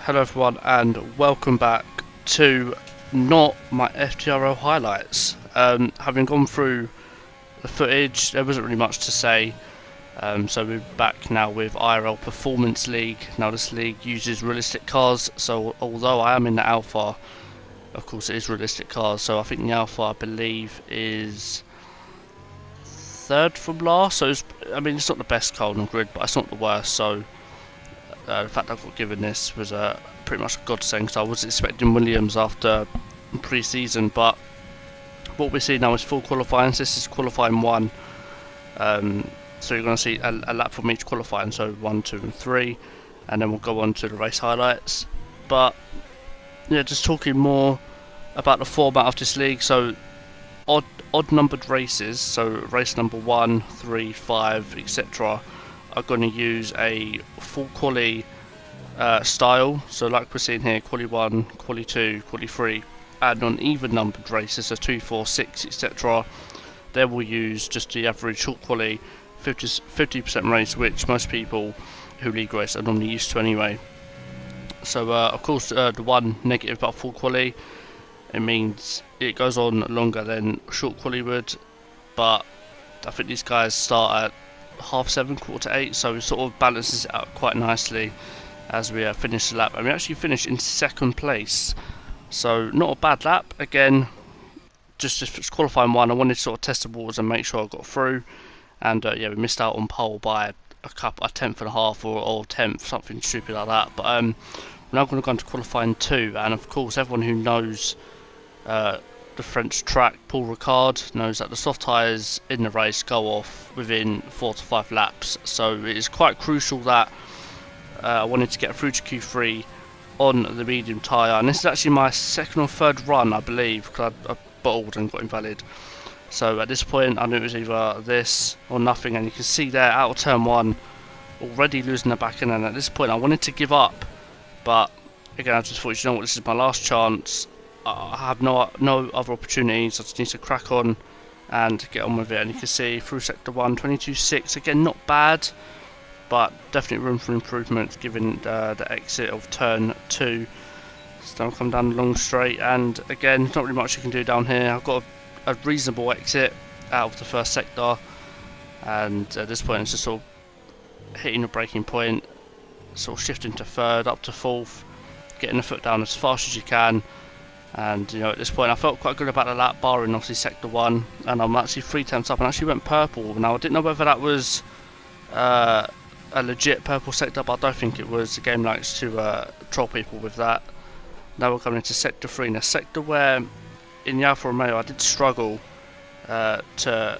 Hello everyone and welcome back to not my FTRL highlights. Having gone through the footage, there wasn't really much to say, so we're back now with IRL Performance League. Now this league uses realistic cars, so although I am in the alpha, of course it is realistic cars, so I think the alpha I believe is third from last, so it's not the best car on the grid, but it's not the worst, so the fact I got given this was pretty much a godsend, because I was expecting Williams after pre-season, but what we see now is full qualifying. So this is qualifying 1, so you're going to see a lap from each qualifying, so 1, 2 and 3, and then we'll go on to the race highlights. But yeah, just talking more about the format of this league. So odd numbered races, so race number 1, 3, 5, etc. are going to use a full quali style, so like we're seeing here, quali 1, quali 2, quali 3, and on even numbered races, so 2, 4, 6, etc. they will use just the average short quali 50% race, which most people who league race are normally used to anyway. So of course the one negative about full quali, it means it goes on longer than short quali would, but I think these guys start at 7:30, 8:15, so it sort of balances it out quite nicely as we finish the lap, and we actually finished in 2nd place, so not a bad lap. Again, just qualifying 1, I wanted to sort of test the waters and make sure I got through, and yeah, we missed out on pole by a tenth and a half or 10th, something stupid like that. But we're now going to go into qualifying 2, and of course everyone who knows the French track, Paul Ricard, knows that the soft tyres in the race go off within 4 to 5 laps, so it is quite crucial that I wanted to get through to Q3 on the medium tyre, and this is actually my 2nd or 3rd run, I believe, because I bottled and got invalid. So at this point I knew it was either this or nothing, and you can see there out of turn 1 already losing the back end, and at this point I wanted to give up, but again I just thought, you know what, this is my last chance. I have no other opportunities. I just need to crack on and get on with it. And you can see through sector 1, 22.6. Again, not bad, but definitely room for improvement given the exit of turn 2. So I'll come down the long straight, and again, not really much you can do down here. I've got a reasonable exit out of the first sector, and at this point it's just sort of hitting the braking point, sort of shifting to 3rd, up to 4th, getting the foot down as fast as you can. And you know, at this point I felt quite good about the lap, barring obviously sector 1, and I'm actually 3 tenths up and actually went purple. Now I didn't know whether that was a legit purple sector, but I don't think it was. The game likes to troll people with that. Now we're coming into sector 3, and a sector where in the Alfa Romeo I did struggle to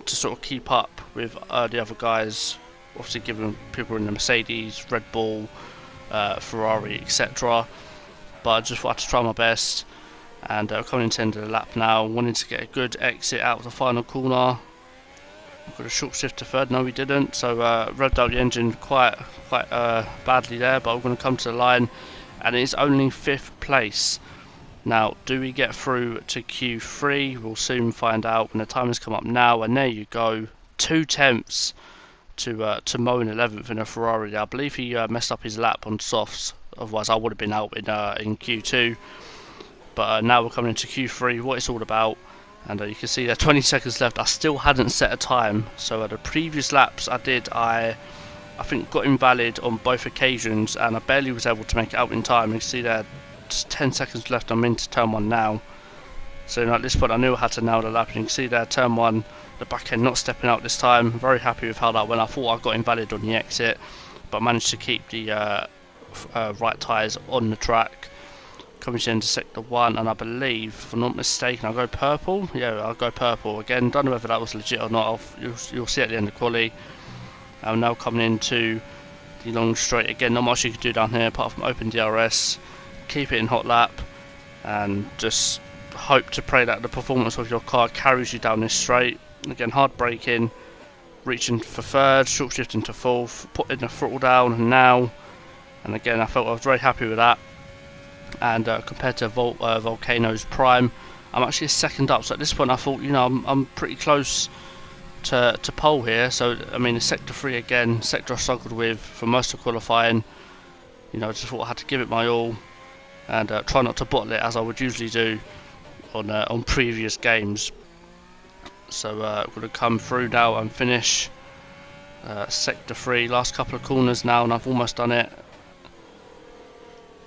sort of keep up with the other guys, obviously given people in the Mercedes, Red Bull, Ferrari, etc. But I just wanted to try my best, and coming into the end of the lap now, wanting to get a good exit out of the final corner. Got a short shift to 3rd, no we didn't, so revved out the engine quite badly there, but we're going to come to the line, and it is only 5th place. Now, do we get through to Q3? We'll soon find out when the time has come up now, and there you go, 2 tenths to Mo in 11th in a Ferrari. I believe he messed up his lap on softs, otherwise I would have been out in Q2. But now we're coming into Q3, what it's all about, and you can see there 20 seconds left. I still hadn't set a time, so the previous laps I think got invalid on both occasions, and I barely was able to make it out in time. You can see there just 10 seconds left. I'm into turn 1 now, so at this point I knew I had to nail the lap, and you can see there turn 1, the back end not stepping out this time. Very happy with how that went. I thought I got invalid on the exit, but managed to keep the right tyres on the track. Coming into sector 1, and I believe, if I'm not mistaken, I'll go purple. Yeah, I'll go purple again. Don't know whether that was legit or not. You'll see at the end of quali. I'm now coming into the long straight. Again, not much you can do down here apart from open DRS, keep it in hot lap, and just hope to pray that the performance of your car carries you down this straight. Again, hard braking, reaching for 3rd, short shifting to 4th, putting the throttle down now. And again, I felt I was very happy with that. And compared to Volcano's Prime, I'm actually 2nd up. So at this point, I thought, you know, I'm pretty close to pole here. So I mean, the sector 3 again, sector I struggled with for most of qualifying. you know, just thought I had to give it my all and try not to bottle it as I would usually do on previous games. So I'm going to come through now and finish sector 3, last couple of corners now, and I've almost done it.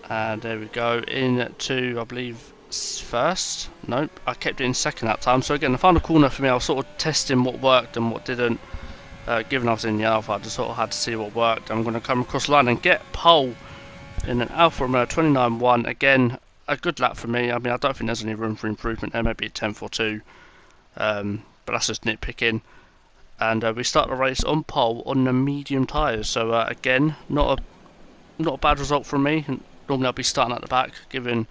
And there we go, into, I believe, first. Nope, I kept it in second that time. So again, the final corner for me, I was sort of testing what worked and what didn't. Given I was in the Alpha, I just sort of had to see what worked. I'm going to come across the line and get pole in an Alfa Romeo 29.1. Again, a good lap for me. I mean, I don't think there's any room for improvement there, maybe a 10th or 2. But that's just nitpicking. And we start the race on pole on the medium tyres. So again, not a bad result from me. Normally I'll be starting at the back, given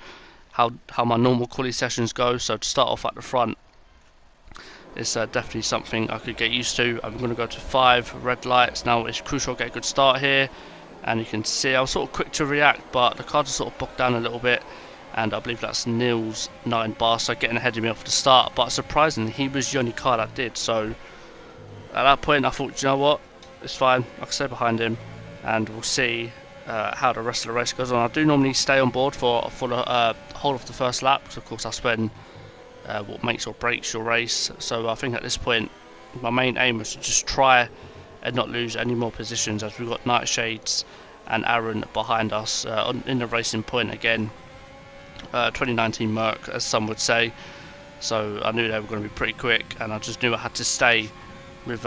how my normal quali sessions go. So to start off at the front is definitely something I could get used to. I'm going to go to 5 red lights. Now it's crucial to get a good start here. And you can see I was sort of quick to react, but the car just sort of bogged down a little bit. And I believe that's Neil's 9 bar, so getting ahead of me off the start. But surprisingly, he was the only car that did. So at that point I thought, you know what, it's fine, I can stay behind him and we'll see how the rest of the race goes on. I do normally stay on board for the whole of the first lap, because of course that's when what makes or breaks your race. So I think at this point my main aim was to just try and not lose any more positions, as we've got Nightshades and Aaron behind us in the racing point again. 2019 Merc, as some would say. So I knew they were going to be pretty quick, and I just knew I had to stay with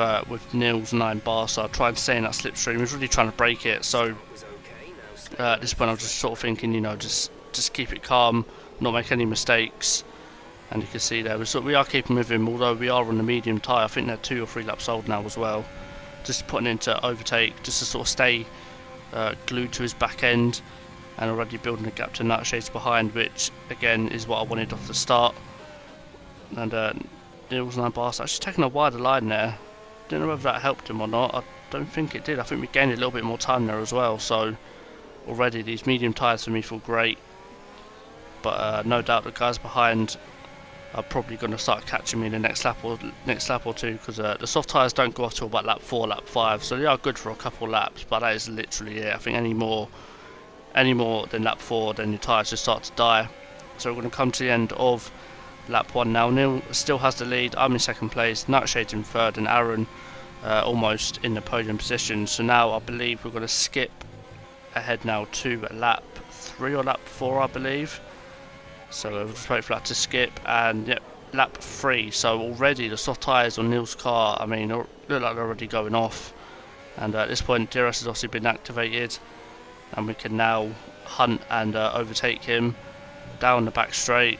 Neil's 9 bar. So I tried to stay in that slipstream. He was really trying to break it. So at this point I was just sort of thinking, you know, just keep it calm, not make any mistakes. And you can see there, we are keeping with him, although we are on the medium tyre. I think they're 2 or 3 laps old now as well. Just putting into overtake, just to sort of stay glued to his back end, and already building a gap to Nightshades behind, which again is what I wanted off the start. And Neil's 9 bars actually taking a wider line there. Don't know whether that helped him or not. I don't think it did. I think we gained a little bit more time there as well. So already these medium tyres for me feel great, but no doubt the guys behind are probably going to start catching me in the next lap or two, because the soft tyres don't go off till about lap 4, lap 5, so they are good for a couple laps, but that is literally it. I think any more than lap 4, then your tyres just start to die. So we're going to come to the end of lap 1 now. Neil still has the lead, I'm in second place, Nightshade in third, and Aaron almost in the podium position. So now I believe we're going to skip ahead now to lap 3 or lap 4, I believe. So we'll just wait for that to skip, and yep, lap 3. So already the soft tyres on Neil's car, I mean, look like they're already going off. And at this point DRS has obviously been activated, and we can now hunt and overtake him down the back straight.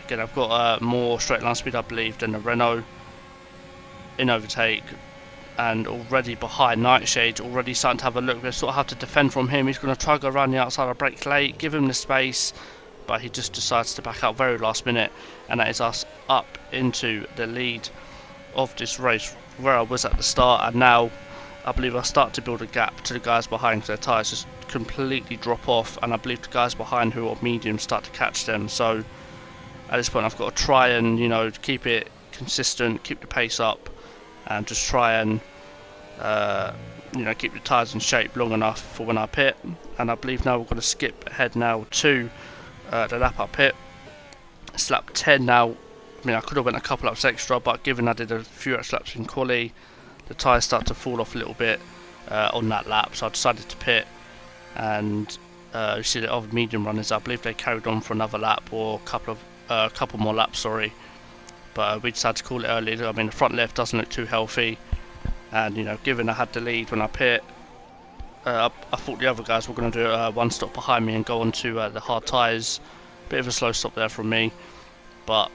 Again, I've got more straight line speed, I believe, than the Renault in overtake, and already behind Nightshade, already starting to have a look. We sort of have to defend from him. He's going to try to go around the outside. I brake late, give him the space, but he just decides to back out very last minute, and that is us up into the lead of this race, where I was at the start. And now I believe I start to build a gap to the guys behind, because their tyres just completely drop off, and I believe the guys behind who are medium start to catch them. So at this point I've got to try and, you know, keep it consistent, keep the pace up, and just try and you know, keep the tyres in shape long enough for when I pit. And I believe now we're going to skip ahead now to the lap I pit. It's lap 10 now. I mean, I could have went a couple laps extra, but given I did a few extra laps in quali, the tyres start to fall off a little bit on that lap, so I decided to pit. And you see the other medium runners, I believe they carried on for another lap or a couple more laps, sorry. But we decided to call it early. I mean, the front left doesn't look too healthy, and you know, given I had the lead when I pit, I thought the other guys were going to do one stop behind me and go on to the hard tyres. Bit of a slow stop there from me, but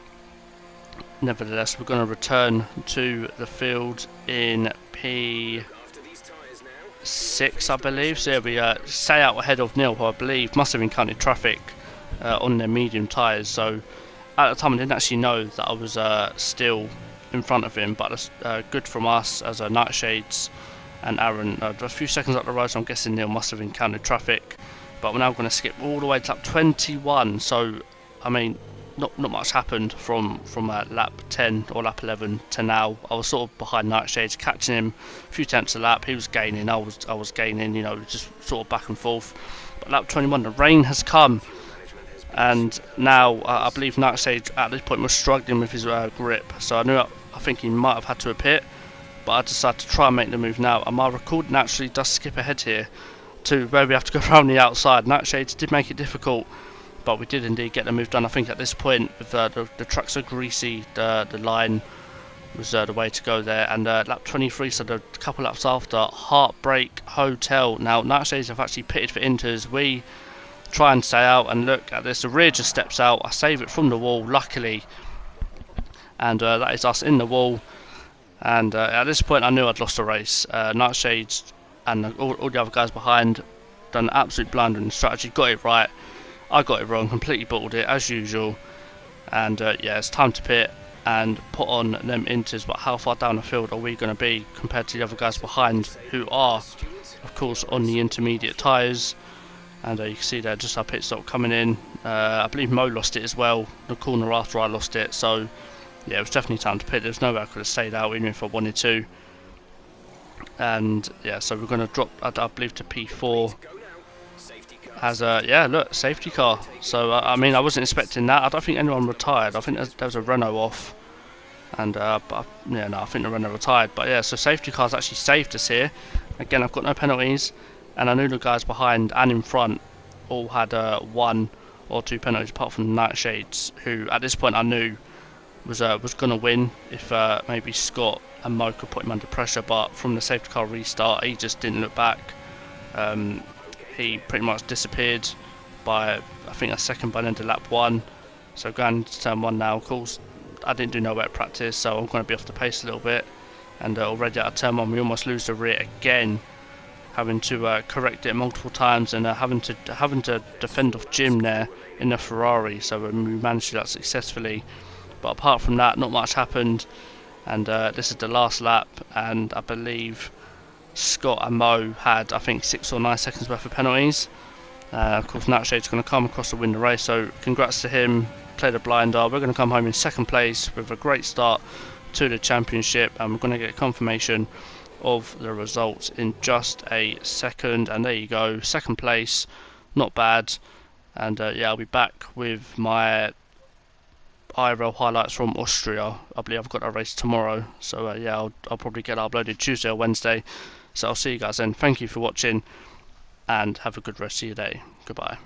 nevertheless we're going to return to the field in P6, I believe. So yeah, we stay out ahead of Neil, who I believe must have encountered traffic on their medium tyres. So at the time I didn't actually know that I was still in front of him, but that's good from us as Nightshades and Aaron. A few seconds up the road, so I'm guessing Neil must have encountered traffic. But we're now going to skip all the way to lap 21. So I mean, not much happened from lap 10 or lap 11 to now. I was sort of behind Nightshades, catching him a few tenths a lap. He was gaining, I was gaining. You know, just sort of back and forth. But lap 21, the rain has come, and now I believe Nightshade at this point was struggling with his grip, so I think he might have had to pit, but I decided to try and make the move now, and my recording actually does skip ahead here to where we have to go around the outside. Nightshade did make it difficult, but we did indeed get the move done. I think at this point, with the trucks so greasy, the line was the way to go there. And lap 23, so the couple laps after, Heartbreak Hotel. Now Nightshades have actually pitted for Inters. We try and stay out, and look at this, the rear just steps out. I save it from the wall, luckily, and that is us in the wall. And at this point I knew I'd lost the race. Nightshades and all the other guys behind done an absolute blunder in the strategy, got it right. I got it wrong, completely bottled it as usual. And yeah, it's time to pit and put on them Inters. But how far down the field are we going to be compared to the other guys behind, who are of course on the intermediate tyres? And you can see there just our pit stop coming in. I believe Mo lost it as well, the corner after I lost it. So yeah, it was definitely time to pit. There's no way I could have stayed out even if I wanted to. And yeah, so we're going to drop, I believe, to P4 as a, yeah, look, safety car. So I mean, I wasn't expecting that. I don't think anyone retired. I think there was a Renault off, and but yeah, no, I think the Renault retired. But yeah, so safety cars actually saved us here. Again, I've got no penalties, and I knew the guys behind and in front all had 1 or 2 penalties, apart from Nightshades, who at this point I knew was going to win if maybe Scott and Mo could put him under pressure. But from the safety car restart, he just didn't look back. He pretty much disappeared by, I think, a second by the end of lap 1. So going to turn 1 now. Of course, I didn't do no wet practice, so I'm going to be off the pace a little bit. And already out of turn 1, we almost lose the rear again, having to correct it multiple times, and having to defend off Jim there in the Ferrari. So we managed to do that successfully. But apart from that, not much happened. And this is the last lap, and I believe Scott and Mo had, I think, 6 or 9 seconds worth of penalties. Of course, Nightshade's going to come across to win the race, so congrats to him. Played a blinder. We're going to come home in 2nd place with a great start to the championship, and we're going to get confirmation of the results in just a second. And there you go, 2nd place, not bad. And yeah, I'll be back with my IRL highlights from Austria. I believe I've got a race tomorrow, so yeah, I'll probably get uploaded Tuesday or Wednesday. So I'll see you guys then. Thank you for watching, and have a good rest of your day. Goodbye.